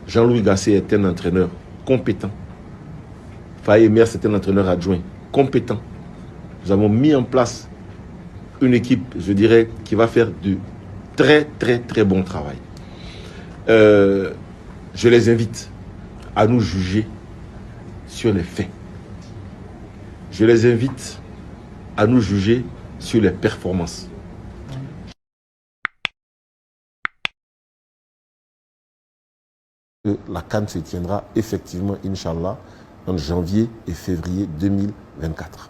Jean-Louis Gasset est un entraîneur compétent. Faye Emer, c'est un entraîneur adjoint compétent. Nous avons mis en place une équipe, je dirais, qui va faire du très, très, très bon travail. Je les invite à nous juger sur les faits. Je les invite à nous juger sur les performances. La CAN se tiendra effectivement, Inch'Allah, en janvier et février 2024.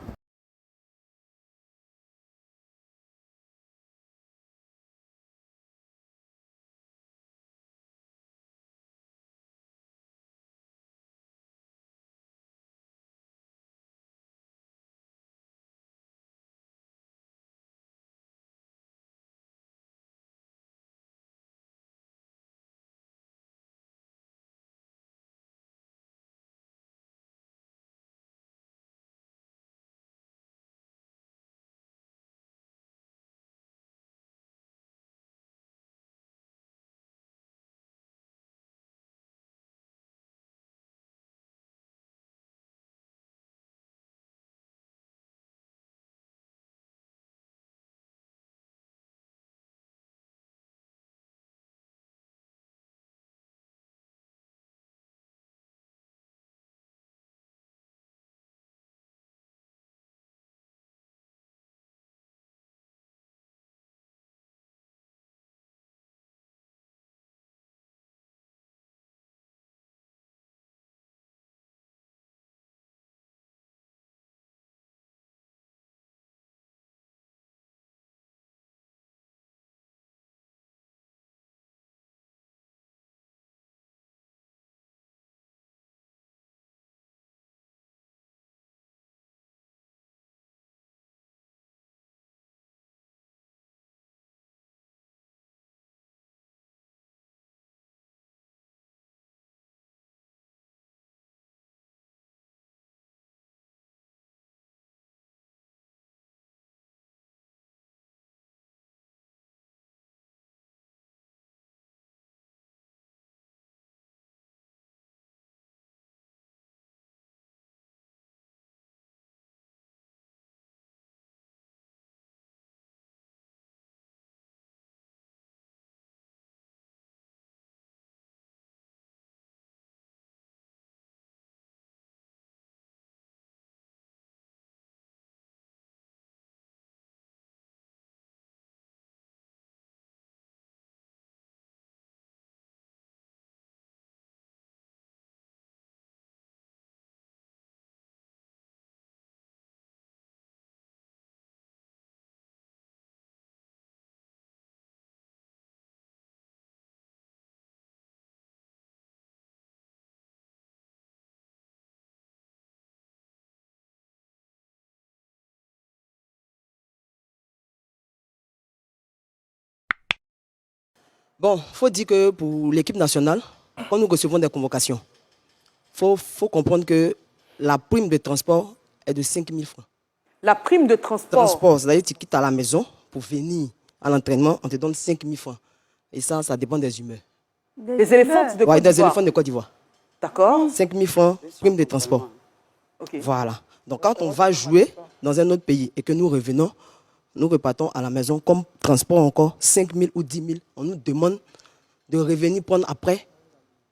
Bon, il faut dire que pour l'équipe nationale, quand nous recevons des convocations, il faut comprendre que la prime de transport est de 5 000 francs. La prime de transport? Transport, c'est-à-dire que tu quittes à la maison pour venir à l'entraînement, on te donne 5 000 francs. Et ça dépend des humeurs. Des éléphants de Côte d'Ivoire? Oui, des éléphants de Côte d'Ivoire. D'accord. 5 000 francs, prime de transport. Okay. Voilà. Donc quand on va jouer dans un autre pays et que nous revenons, nous repartons à la maison comme transport encore 5 000 ou 10 000. On nous demande de revenir prendre après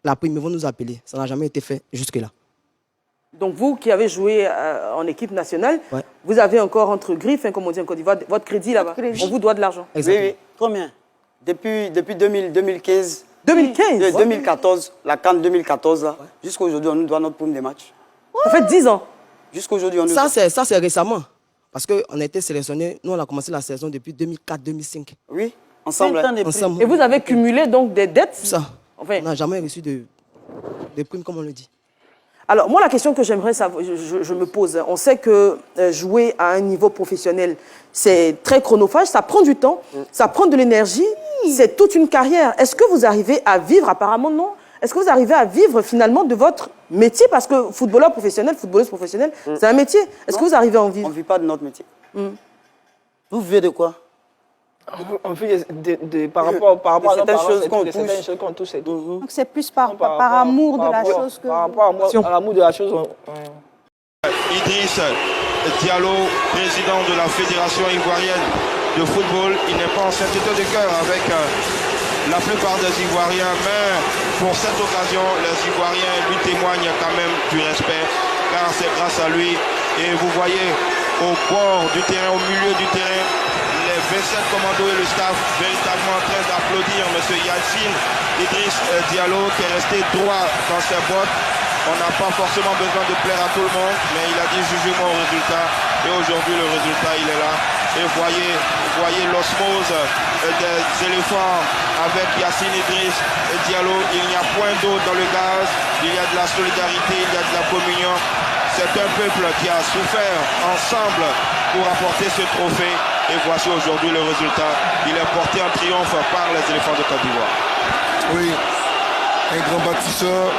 la prime. Ils vont nous appeler. Ça n'a jamais été fait jusque-là. Donc vous qui avez joué en équipe nationale, ouais, vous avez encore entre griffes, hein, comme on dit en Côte d'Ivoire, votre crédit là-bas. On vous doit de l'argent. Oui, oui. Combien? Depuis 2015. 2015 2014, la CAN 2014, ouais, jusqu'à aujourd'hui, on nous doit notre prime de match. Ça fait 10 ans. Jusqu'à aujourd'hui, on nous doit. Ça, c'est récemment. Parce qu'on a été sélectionnés, nous on a commencé la saison depuis 2004-2005. Oui, ensemble. Ensemble. Et vous avez cumulé donc des dettes? Ça. Enfin, on n'a jamais reçu de primes comme on le dit. Alors moi la question que j'aimerais savoir, je me pose, on sait que jouer à un niveau professionnel, c'est très chronophage, ça prend du temps, ça prend de l'énergie, c'est toute une carrière. Est-ce que vous arrivez à vivre? Apparemment non. Est-ce que vous arrivez à vivre finalement de votre métier? Parce que footballeur professionnel, footballeuse professionnelle, c'est un métier. Est-ce que vous arrivez à en vivre? On ne vit pas de notre métier. Vous vivez de quoi? On fait par rapport à certaines choses qu'on touche, c'est tout. Donc c'est plus par amour de la chose que... Par rapport à l'amour de la chose, Idriss Diallo, président de la Fédération ivoirienne de football, il n'est pas en sainteté de cœur avec la plupart des Ivoiriens, mais pour cette occasion, les Ivoiriens lui témoignent quand même du respect, car c'est grâce à lui. Et vous voyez au bord du terrain, au milieu du terrain, les 27 commandos et le staff véritablement en train d'applaudir M. Yacine Idriss Diallo qui est resté droit dans ses bottes. On n'a pas forcément besoin de plaire à tout le monde, mais il a dit jugez-moi au résultat. Et aujourd'hui, le résultat, il est là. Et voyez l'osmose des éléphants avec Yacine Idriss Diallo. Il n'y a point d'eau dans le gaz. Il y a de la solidarité, il y a de la communion. C'est un peuple qui a souffert ensemble pour apporter ce trophée. Et voici aujourd'hui le résultat. Il est porté en triomphe par les éléphants de Côte d'Ivoire. Oui, un grand bâtisseur.